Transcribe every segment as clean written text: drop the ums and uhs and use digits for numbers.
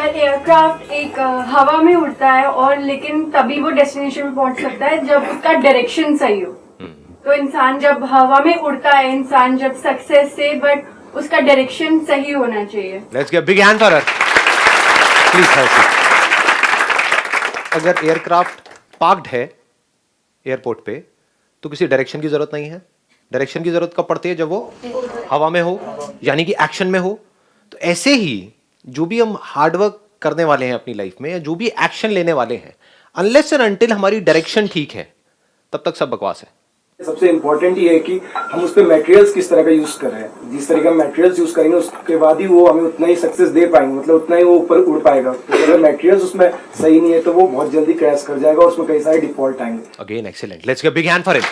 अगर एयरक्राफ्ट एक हवा में उड़ता है और लेकिन तभी वो डेस्टिनेशन में पहुंच सकता है जब उसका डायरेक्शन सही हो। तो इंसान जब हवा में उड़ता है, इंसान जब सक्सेस से, बट उसका डायरेक्शन सही होना चाहिए। Let's give big hand for her please have seat. अगर एयरक्राफ्ट पार्क्ड है एयरपोर्ट पे तो किसी डायरेक्शन की जरूरत नहीं है। डायरेक्शन की जरूरत कब पड़ती है? जब वो हवा में हो, यानी कि एक्शन में हो। तो ऐसे ही जो भी हम हार्डवर्क करने वाले हैं अपनी लाइफ में, या जो भी एक्शन लेने वाले हैं, अनलेस एंड अनटिल हमारी डायरेक्शन ठीक है तब तक सब बकवास है। सबसे इम्पोर्टेंट ये है कि हम उस पर मटेरियल्स किस तरह का यूज कर रहे हैं। जिस तरह का मटेरियल्स यूज करेंगे उसके बाद ही वो हमें उतना ही सक्सेस दे पाएंगे, मतलब उतना ही वो ऊपर उड़ पाएगा। तो अगर मटेरियल्स उसमें सही नहीं है तो वो बहुत जल्दी क्रैश कर जाएगा और उसमें कई सारे डिफॉल्ट आएंगे। Again excellent, let's give big hand for him.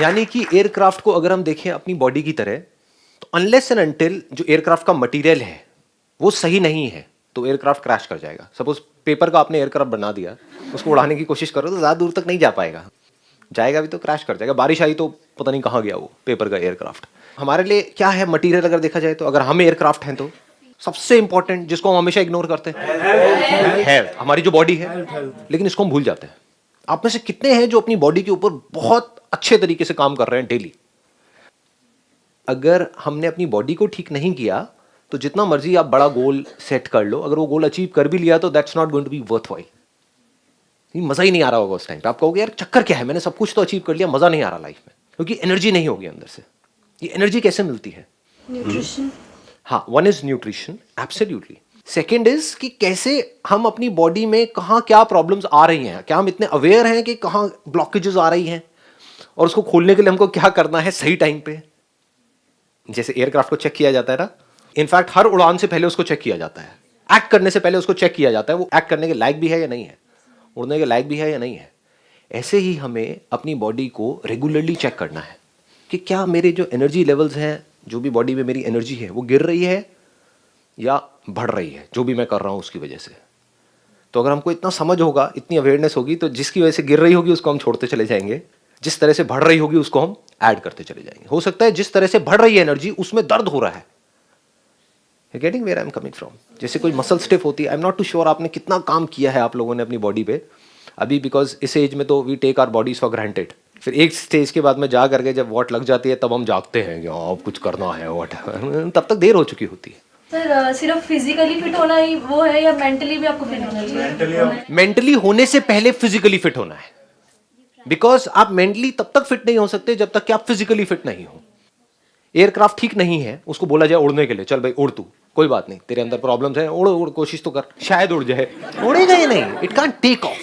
यानी कि एयरक्राफ्ट को अगर हम देखें अपनी बॉडी की तरह, तो अनलेस एंड अनटिल जो एयरक्राफ्ट का मटेरियल है वो सही नहीं है तो एयरक्राफ्ट क्रैश कर जाएगा। सपोज पेपर का आपने एयरक्राफ्ट बना दिया, उसको उड़ाने की कोशिश करो तो ज्यादा दूर तक नहीं जा पाएगा, जाएगा भी तो क्रैश कर जाएगा। बारिश आई तो पता नहीं कहाँ गया वो पेपर का एयरक्राफ्ट। हमारे लिए क्या है मटेरियल? अगर देखा जाए तो अगर हम एयरक्राफ्ट हैं तो सबसे इंपॉर्टेंट जिसको हम हमेशा इग्नोर करते हैं हेल्थ, हमारी जो बॉडी है, लेकिन इसको हम भूल जाते हैं। आप में से कितने हैं जो अपनी बॉडी के ऊपर बहुत अच्छे तरीके से काम कर रहे हैं डेली? अगर हमने अपनी बॉडी को ठीक नहीं किया तो जितना मर्जी आप बड़ा गोल सेट कर लो, अगर वो गोल अचीव कर भी लिया तो that's not going to be worthwhile. मजा ही नहीं आ रहा होगा उस टाइम पे। आप कहोगे यार चक्कर क्या है, मैंने सब कुछ तो अचीव कर लिया, मजा नहीं आ रहा लाइफ में, क्योंकि एनर्जी नहीं होगी अंदर से। ये एनर्जी कैसे मिलती है? न्यूट्रिशन। हाँ, one is nutrition, absolutely. Second is कि कैसे हम अपनी बॉडी में कहाँ क्या प्रॉब्लम्स आ रही हैं, क्या हम इतने अवेयर हैं कि कहाँ ब्लॉकेजेस आ रही हैं, और उसको खोलने के लिए हमको क्या करना है सही टाइम पे। जैसे एयरक्राफ्ट को चेक किया जाता है ना, इनफैक्ट हर उड़ान से पहले उसको चेक किया जाता है, एक्ट करने से पहले उसको चेक किया जाता है वो एक्ट करने के लायक भी है या नहीं है, उड़ने के लायक भी है या नहीं है। ऐसे ही हमें अपनी बॉडी को रेगुलरली चेक करना है कि क्या मेरे जो एनर्जी लेवल्स हैं, जो भी बॉडी में मेरी एनर्जी है वो गिर रही है या बढ़ रही है, जो भी मैं कर रहा हूँ उसकी वजह से। तो अगर हमको इतना समझ होगा, इतनी अवेयरनेस होगी, तो जिसकी वजह से गिर रही होगी उसको हम छोड़ते चले जाएंगे, जिस तरह से बढ़ रही होगी उसको हम ऐड करते चले जाएंगे। हो सकता है जिस तरह से बढ़ रही है एनर्जी उसमें दर्द हो रहा है। You getting where I am coming from? जैसे कोई मसल स्टिफ होती है, I am not too sure आपने कितना काम किया है आप लोगों ने अपनी बॉडी पे अभी, बिकॉज इस एज में तो we take our bodies for granted. फिर एक स्टेज के बाद में जा करके जब वॉट लग जाती है तब हम जागते हैं कि अब कुछ करना है वॉट, तब तक देर हो चुकी होती है। सर सिर्फ फिजिकली फिट होना ही वो है या मेंटली भी आपको फिट होना चाहिए? मेंटली होने से पहले फिजिकली फिट होना है, बिकॉज आप मेंटली तब तक फिट नहीं हो सकते जब तक कि आप फिजिकली फिट नहीं हो। एयरक्राफ्ट ठीक नहीं है, उसको बोला जाए उड़ने के लिए, चल भाई उड़ तू, कोई बात नहीं, तेरे अंदर प्रॉब्लम्स हैं, उड़ उड़ कोशिश तो कर, शायद उड़ जाए, उड़ेगा ही नहीं, it can't take off,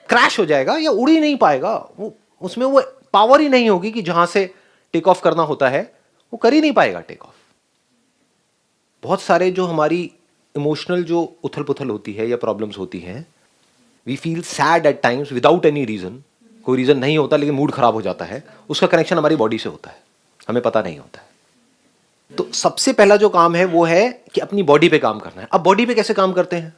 crash हो जाएगा या उड़ ही नहीं पाएगा। वो उसमें वो पावर ही नहीं होगी कि जहां से टेक ऑफ करना होता है, वो कर ही नहीं पाएगा टेक ऑफ। बहुत सारे जो हमारी इमोशनल जो उथल पुथल होती है या प्रॉब्लम्स होती हैं, we feel sad at times without any reason, कोई रीजन नहीं होता लेकिन मूड खराब हो जाता है, उसका कनेक्शन हमारी बॉडी से होता है, हमें पता नहीं होता है। तो सबसे पहला जो काम है वो है कि अपनी बॉडी पे काम करना है। अब बॉडी पे कैसे काम करते हैं?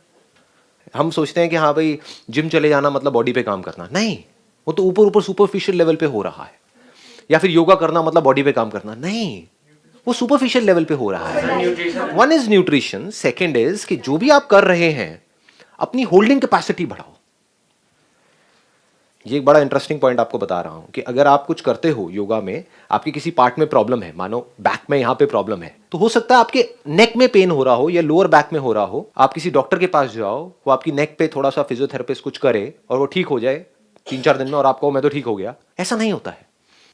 हम सोचते हैं कि हाँ भाई जिम चले जाना मतलब बॉडी पे काम करना, नहीं, वो तो ऊपर ऊपर सुपरफिशियल लेवल पे हो रहा है। या फिर योगा करना मतलब बॉडी पे काम करना, नहीं, वो सुपरफिशियल लेवल पे हो रहा है। One is nutrition, second is कि जो भी आप कर रहे हैं अपनी होल्डिंग कैपेसिटी बढ़ाओ। ये एक बड़ा इंटरेस्टिंग पॉइंट आपको बता रहा हूं कि अगर आप कुछ करते हो योगा में, आपके किसी पार्ट में प्रॉब्लम है, मानो बैक में यहां पे प्रॉब्लम है, तो हो सकता है आपके नेक में पेन हो रहा हो या लोअर बैक में हो रहा हो, आप किसी डॉक्टर के पास जाओ, वो आपकी नेक पे थोड़ा सा फिजियोथेरेपिस्ट कुछ करे और वो ठीक हो जाए 3-4 दिन में, और आपको मैं तो ठीक हो गया, ऐसा नहीं होता है।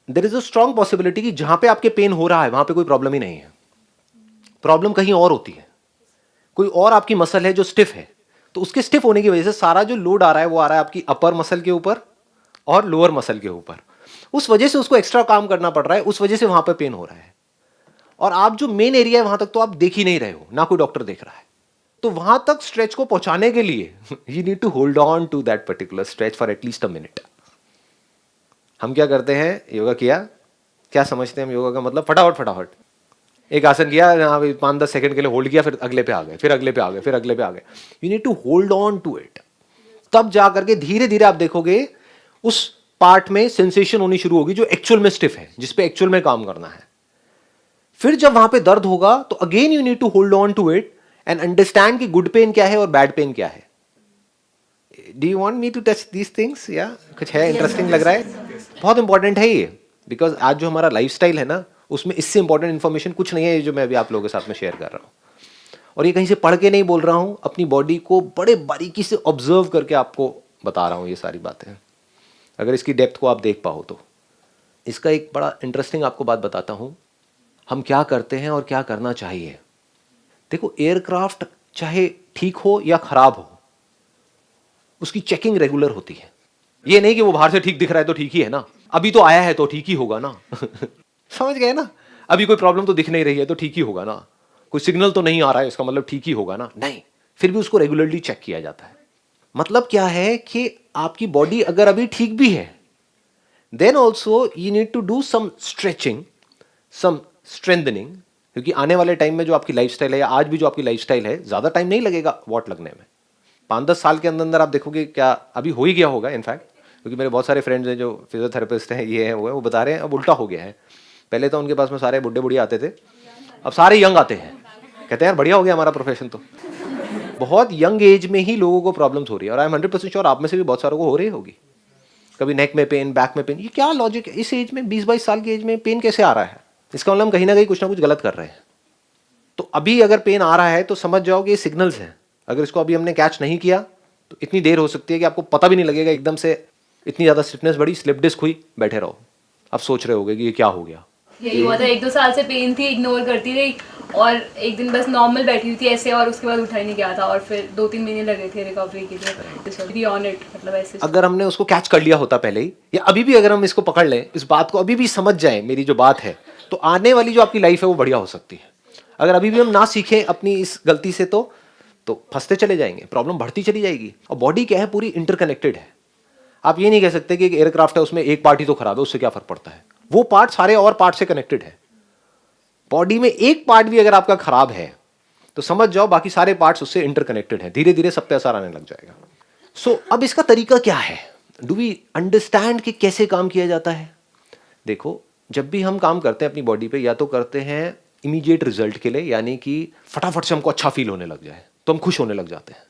There is a strong possibility कि जहां पे आपके पेन हो रहा है वहां पे कोई प्रॉब्लम ही नहीं है, प्रॉब्लम कहीं और होती है। कोई और आपकी मसल है जो स्टिफ है, तो उसके स्टिफ होने की वजह से सारा जो लोड आ रहा है वो आ रहा है आपकी अपर मसल के ऊपर और लोअर मसल के ऊपर, उस वजह से उसको एक्स्ट्रा काम करना पड़ रहा है, उस वजह से वहां पे पेन हो रहा है। और आप जो मेन एरिया है वहां तक तो आप देख ही नहीं रहे हो, ना कोई डॉक्टर देख रहा है, तो वहां तक स्ट्रेच को पहुंचाने के लिए you need to hold on to that particular stretch for at least a minute. हम क्या करते हैं, योगा किया, क्या समझते हैं हम योगा का मतलब? फटाफट फटाफट एक आसन किया, हाँ भाई 5-10 सेकंड के लिए होल्ड किया, फिर अगले पे आ गए, फिर अगले पे आ गए, फिर अगले पे आ गए। You need to hold on to it, तब जा करके धीरे धीरे आप देखोगे उस पार्ट में सेंसेशन होनी शुरू होगी जो एक्चुअल में स्टिफ है, जिस पे एक्चुअल में काम करना है। फिर जब वहां पे दर्द होगा तो again you need to hold on to it and understand कि गुड पेन क्या है और बैड पेन क्या है. Do you want me to touch these things? या कुछ है इंटरेस्टिंग लग रहा है? बहुत इंपॉर्टेंट है ये, बिकॉज आज जो हमारा लाइफस्टाइल है ना, उसमें इससे इंपॉर्टेंट इन्फॉर्मेशन कुछ नहीं है, ये जो मैं अभी आप लोगों के साथ में शेयर कर रहा हूँ. और ये कहीं से पढ़ के नहीं बोल रहा हूँ, अपनी बॉडी को बड़े बारीकी से ऑब्जर्व करके आपको बता रहा हूँ ये सारी बातें. अगर इसकी डेप्थ को आप देख पाओ तो. इसका एक बड़ा इंटरेस्टिंग आपको बात बताता हूँ, हम क्या करते हैं और क्या करना चाहिए. देखो, एयरक्राफ्ट चाहे ठीक हो या खराब हो, उसकी चेकिंग रेगुलर होती है. ये नहीं कि वो बाहर से ठीक दिख रहा है तो ठीक ही है ना, अभी तो आया है तो ठीक ही होगा ना. समझ गए ना? अभी कोई प्रॉब्लम तो दिख नहीं रही है तो ठीक ही होगा ना, कोई सिग्नल तो नहीं आ रहा है इसका मतलब ठीक ही होगा ना. नहीं, फिर भी उसको रेगुलरली चेक किया जाता है. मतलब क्या है कि आपकी बॉडी अगर अभी ठीक भी है, then also you need to do some stretching, some strengthening, क्योंकि आने वाले टाइम में जो आपकी लाइफस्टाइल है या आज भी जो आपकी लाइफस्टाइल है, ज्यादा टाइम नहीं लगेगा वॉट लगने में. 5-10 साल के अंदर अंदर आप देखोगे, क्या अभी हो ही गया होगा इनफैक्ट, क्योंकि मेरे बहुत सारे फ्रेंड्स हैं जो फिजियोथेरेपिस्ट हैं, ये हैं वो बता रहे हैं अब उल्टा हो गया है. पहले तो उनके पास में सारे बुढ़े बुढ़िया आते थे, अब सारे यंग आते हैं. कहते हैं यार बढ़िया हो गया हमारा प्रोफेशन. तो बहुत यंग एज में ही लोगों को प्रॉब्लम्स हो रही है, और आई एम 100% श्योर आप में से भी बहुत सारों को हो रही होगी. कभी नेक में पेन, बैक में पेन. ये क्या लॉजिक है? इस एज में 20-22 साल की एज में पेन कैसे आ रहा है? इसका मतलब हम कहीं ना कहीं कुछ ना कुछ गलत कर रहे हैं. तो अभी अगर पेन आ रहा है तो समझ जाओ कि ये सिग्नल्स हैं. अगर इसको अभी हमने कैच नहीं किया तो इतनी देर हो सकती है कि आपको पता भी नहीं लगेगा, एकदम से इतनी ज़्यादा स्टिफनेस बढ़ी, स्लिप डिस्क हुई, बैठे रहो. अब सोच रहे होगे कि ये क्या हो गया. यही हुआ था, 1-2 साल से पेन थी, इग्नोर करती रही, और एक दिन बस नॉर्मल बैठी हुई थी ऐसे, और उसके बाद उठा ही नहीं गया था, और फिर 2-3 महीने लगे थे रिकवरी के लिए. बी ऑन इट, मतलब ऐसे. अगर हमने उसको कैच कर लिया होता पहले ही, या अभी भी अगर हम इसको पकड़ लें, इस बात को अभी भी समझ जाएं, मेरी जो बात है, तो आने वाली जो आपकी लाइफ है वो बढ़िया हो सकती है. अगर अभी भी हम ना सीखें अपनी इस गलती से तो फंसते चले जाएंगे, प्रॉब्लम बढ़ती चली जाएगी. और बॉडी क्या है, पूरी इंटरकनेक्टेड है. आप ये नहीं कह सकते कि एक एयरक्राफ्ट है उसमें एक पार्ट ही तो खराब है, उससे क्या फर्क पड़ता है. वो पार्ट सारे और पार्ट से कनेक्टेड है. बॉडी में एक पार्ट भी अगर आपका खराब है तो समझ जाओ बाकी सारे पार्ट्स उससे इंटरकनेक्टेड हैं. धीरे धीरे सब पे असर आने लग जाएगा. सो अब इसका तरीका क्या है? डू वी अंडरस्टैंड कि कैसे काम किया जाता है? देखो, जब भी हम काम करते हैं अपनी बॉडी पे, या तो करते हैं इमीडिएट रिजल्ट के लिए, यानी कि फटाफट से हमको अच्छा फील होने लग जाए तो हम खुश होने लग जाते हैं.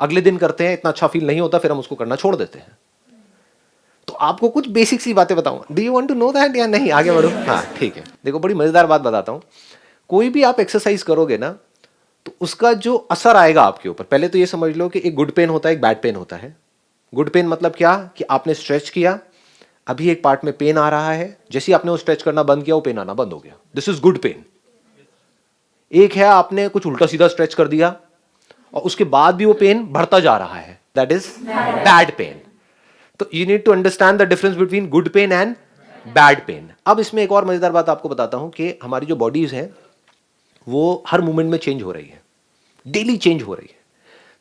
अगले दिन करते हैं, इतना अच्छा फील नहीं होता, फिर हम उसको करना छोड़ देते हैं. तो आपको कुछ बेसिक सी बातें बताऊंगा. Do you want to know that या नहीं? आगे बढ़ो. हाँ ठीक है. देखो, बड़ी मजेदार बात बताता हूं. कोई भी आप एक्सरसाइज करोगे ना, तो उसका जो असर आएगा आपके ऊपर, पहले तो ये समझ लो कि एक गुड पेन होता है, एक बैड पेन होता है. गुड पेन मतलब क्या, कि आपने स्ट्रेच किया, अभी एक पार्ट में पेन आ रहा है, जैसे ही आपने वो स्ट्रेच करना बंद किया वो पेन आना बंद हो गया. This is good pain. एक है आपने कुछ उल्टा सीधा स्ट्रेच कर दिया और उसके बाद भी वो पेन बढ़ता जा रहा है, दैट इज बैड पेन. तो you need to understand the difference between good pain and bad pain. अब इसमें एक और मजेदार बात आपको बताता हूं कि हमारी जो बॉडीज है वो हर मोमेंट में चेंज हो रही है, डेली चेंज हो रही है.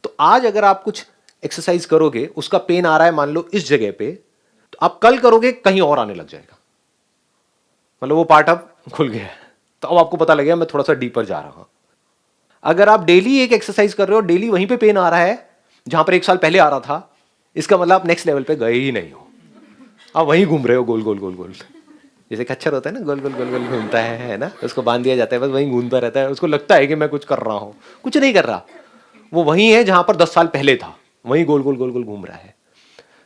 तो आज अगर आप कुछ एक्सरसाइज करोगे, उसका पेन आ रहा है मान लो इस जगह पे, तो आप कल करोगे कहीं और आने लग जाएगा, मतलब वो पार्ट अब खुल गया है, तो अब आपको पता लगेगा मैं थोड़ा सा डीपर जा रहा हूं. अगर आप डेली एक एक्सरसाइज कर रहे हो, डेली वहीं पे पेन आ रहा है जहां पर 1 साल पहले आ रहा था, इसका मतलब आप नेक्स्ट लेवल पे गए ही नहीं हो, आप वहीं घूम रहे हो गोल गोल गोल गोल. जैसे खच्चर होता है ना, गोल गोल गोल गोल घूमता है ना, उसको बांध दिया जाता है, बस वहीं घूमता रहता है. उसको लगता है कि मैं कुछ कर रहा हूं, कुछ नहीं कर रहा, वो वहीं है जहां पर 10 साल पहले था, वहीं गोल गोल गोल गोल घूम रहा है.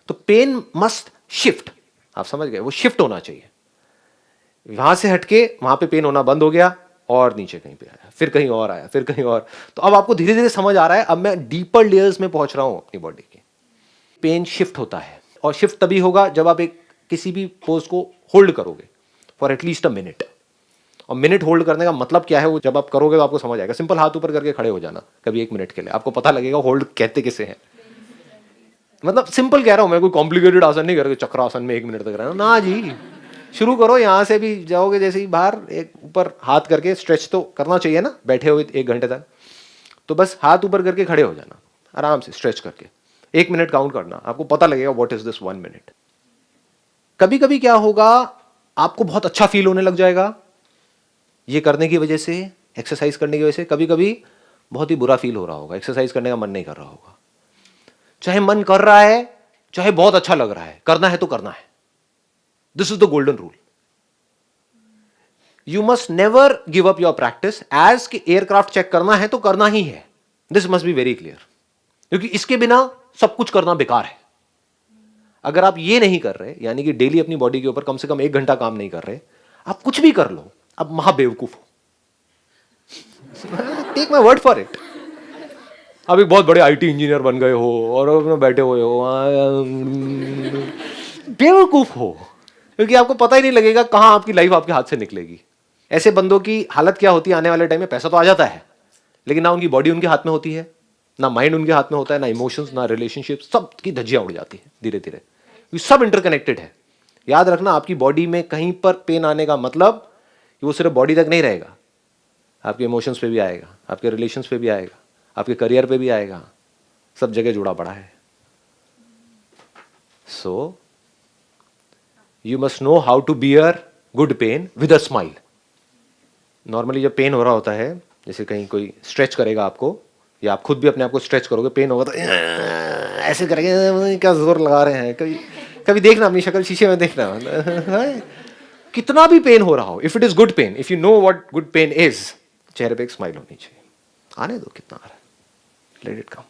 तो पेन मस्ट शिफ्ट, आप समझ गए, वो शिफ्ट होना चाहिए. वहां से हटके वहां पे पेन होना बंद हो गया और नीचे कहीं पे आया, फिर कहीं और आया, फिर कहीं और. तो अब आपको धीरे धीरे समझ आ रहा है, अब मैं डीपर लेयर्स में पहुंच रहा हूं अपनी बॉडी के. पेन शिफ्ट होता है, और शिफ्ट तभी होगा जब आप एक किसी भी पोज को होल्ड करोगे फॉर एटलीस्ट अ मिनट. और मिनट होल्ड करने का मतलब क्या है, वो जब आप करोगे तो आपको समझ आएगा. सिंपल हाथ ऊपर करके खड़े हो जाना कभी 1 मिनट के लिए, आपको पता लगेगा होल्ड कहते किसे हैं. मतलब सिंपल कह रहा हूं मैं, कोई कॉम्प्लिकेटेड आसन नहीं करके चक्रासन में 1 मिनट तक रहना ना जी. शुरू करो, यहां से भी जाओगे जैसे ही बाहर, एक ऊपर हाथ करके स्ट्रेच तो करना चाहिए ना बैठे हुए 1 घंटे तक. तो बस हाथ ऊपर करके खड़े हो जाना आराम से, स्ट्रेच करके 1 मिनट काउंट करना, आपको पता लगेगा व्हाट इज दिस 1 मिनट. कभी कभी क्या होगा, आपको बहुत अच्छा फील होने लग जाएगा ये करने की वजह से, एक्सरसाइज करने की वजह से. कभी कभी बहुत ही बुरा फील हो रहा होगा, एक्सरसाइज करने का मन नहीं कर रहा होगा. चाहे मन कर रहा है, चाहे बहुत अच्छा लग रहा है, करना है तो करना है. This is the golden rule. You must never give up your practice as कि एयरक्राफ्ट चेक करना है तो करना ही है. This must be very clear, क्योंकि इसके बिना सब कुछ करना बेकार है. अगर आप ये नहीं कर रहे, यानी कि डेली अपनी बॉडी के ऊपर कम से कम 1 घंटा काम नहीं कर रहे, आप कुछ भी कर लो, आप महाबेवकूफ हो. Take my word for it. आप एक बहुत बड़े आईटी इंजीनियर बन गए हो और अपने बैठे हुए हो, बेवकूफ हो, क्योंकि आपको पता ही नहीं लगेगा कहां आपकी लाइफ आपके हाथ से निकलेगी. ऐसे बंदों की हालत क्या होती है आने वाले टाइम में? पैसा तो आ जाता है, लेकिन ना उनकी बॉडी उनके हाथ में होती है, ना माइंड उनके हाथ में होता है, ना इमोशंस, ना रिलेशनशिप, सब की धज्जियां उड़ जाती है धीरे धीरे. ये सब इंटरकनेक्टेड है. याद रखना, आपकी बॉडी में कहीं पर पेन आने का मतलब कि वो सिर्फ बॉडी तक नहीं रहेगा, आपके इमोशंस पे भी आएगा, आपके रिलेशंस पे भी आएगा, आपके करियर पे भी आएगा, सब जगह जुड़ा पड़ा है. So you must know how to bear good pain with a smile. Normally जब पेन हो रहा होता है, जैसे कहीं कोई स्ट्रेच करेगा आपको, या आप खुद भी अपने आप को स्ट्रेच करोगे, पेन होगा तो ऐसे करेंगे, क्या जोर लगा रहे हैं. कभी कभी देखना अपनी शक्ल शीशे में, देखना कितना भी पेन हो रहा हो, if it is good pain, if you know what good pain is, चेहरे पे एक स्माइल होनी चाहिए. आने दो कितना आ रहा है, let it come.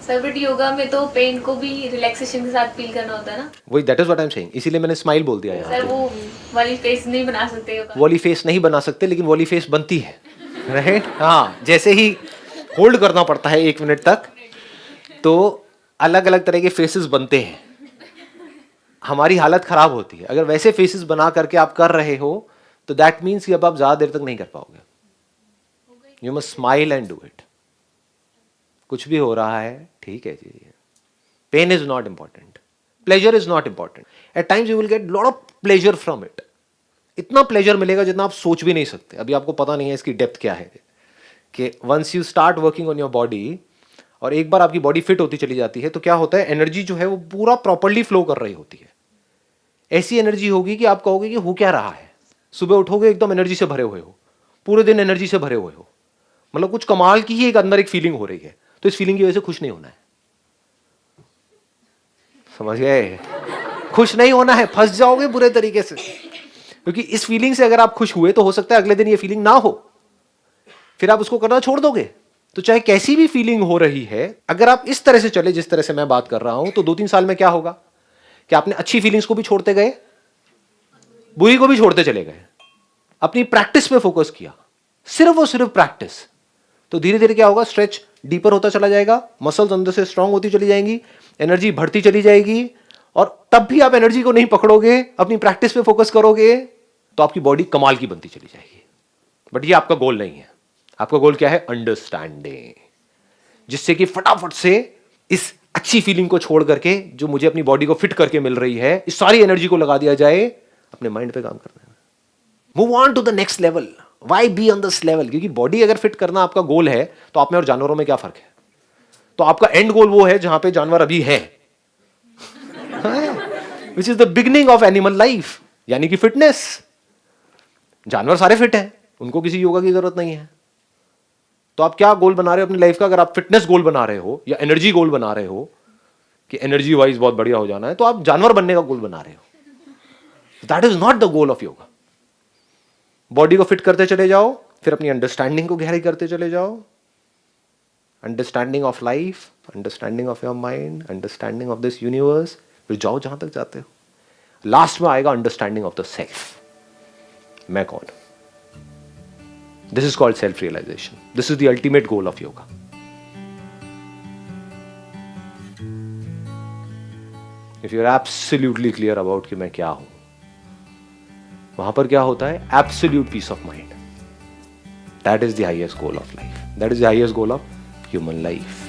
Sir but yoga में तो पेन को भी रिलैक्सेशन के साथ फील करना होता है ना. वही, that is what I am saying, इसीलिए मैंने स्माइल बोल दिया यहाँ सर पे. वो वाली फेस नहीं बना सकते योगा. वॉली फेस नहीं बना सकते, लेकिन वॉली फेस बनती है, राइट? हाँ, जैसे ही होल्ड करना पड़ता है 1 मिनट तक, तो अलग अलग तरह के फेसेस बनते हैं, हमारी हालत खराब होती है. अगर वैसे फेसेस बना करके आप कर रहे हो तो दैट मीन्स कि अब आप ज्यादा देर तक नहीं कर पाओगे. You must smile and do it. कुछ भी हो रहा है, ठीक है जी. Pain is not important, pleasure is not important. At times you will get lot of pleasure from it. इतना प्लेजर मिलेगा जितना आप सोच भी नहीं सकते. अभी आपको पता नहीं है इसकी डेप्थ क्या है, कि once you start working on your body, और एक बार आपकी बॉडी फिट होती चली जाती है, तो क्या होता है, एनर्जी जो है वो पूरा प्रॉपर्ली फ्लो कर रही होती है. ऐसी एनर्जी होगी कि आप कहोगे कि हो क्या रहा है. सुबह उठोगे एकदम एनर्जी से भरे हुए हो, पूरे दिन एनर्जी से भरे हुए हो, मतलब कुछ कमाल की ही एक अंदर एक फीलिंग हो रही है. तो इस फीलिंग की वजह से खुश नहीं होना है. समझ गए? खुश नहीं होना है, फंस जाओगे बुरे तरीके से. क्योंकि इस फीलिंग से अगर आप खुश हुए तो हो सकता है अगले दिन ये फीलिंग ना हो, फिर आप उसको करना छोड़ दोगे. तो चाहे कैसी भी फीलिंग हो रही है, अगर आप इस तरह से चले जिस तरह से मैं बात कर रहा हूं, तो 2-3 साल में क्या होगा कि आपने अच्छी फीलिंग्स को भी छोड़ते गए, बुरी को भी छोड़ते चले गए, अपनी प्रैक्टिस पे फोकस किया, सिर्फ और सिर्फ प्रैक्टिस. तो धीरे धीरे क्या होगा, स्ट्रेच डीपर होता चला जाएगा, मसल्स अंदर से स्ट्रांग होती चली जाएंगी, एनर्जी बढ़ती चली जाएगी, और तब भी आप एनर्जी को नहीं पकड़ोगे, अपनी प्रैक्टिस पे फोकस करोगे, तो आपकी बॉडी कमाल की बनती चली जाएगी. बट ये आपका गोल नहीं है. आपका गोल क्या है? अंडरस्टैंडिंग, जिससे कि फटाफट से इस अच्छी फीलिंग को छोड़ करके, जो मुझे अपनी बॉडी को फिट करके मिल रही है, इस सारी एनर्जी को लगा दिया जाए अपने माइंड पे काम करने में. Move on to the next level. Why be on this level? क्योंकि बॉडी अगर फिट करना आपका गोल है, तो आप में और जानवरों में क्या फर्क है? तो आपका एंड गोल वो है जहां पे जानवर अभी है, which is the beginning of animal life, यानी कि फिटनेस. जानवर सारे फिट हैं, उनको किसी योगा की जरूरत नहीं है. तो आप क्या गोल बना रहे हो अपनी लाइफ का? अगर आप फिटनेस गोल बना रहे हो या एनर्जी गोल बना रहे हो कि एनर्जी वाइज बहुत बढ़िया हो जाना है, तो आप जानवर बनने का गोल बना रहे हो. That is not the goal of yoga. Body को फिट करते चले जाओ, फिर अपनी अंडरस्टैंडिंग को गहरी करते चले जाओ. Understanding of life, understanding of your mind, understanding of this universe, फिर जाओ जहां तक जाते हो. लास्ट में आएगा अंडरस्टैंडिंग ऑफ द सेल्फ. मैं कौन? This is called self-realization. This is the ultimate goal of yoga. If you're absolutely clear about कि मैं क्या हूं, वहां पर क्या होता है? Absolute peace of mind. That is the highest goal of life. That is the highest goal of human life.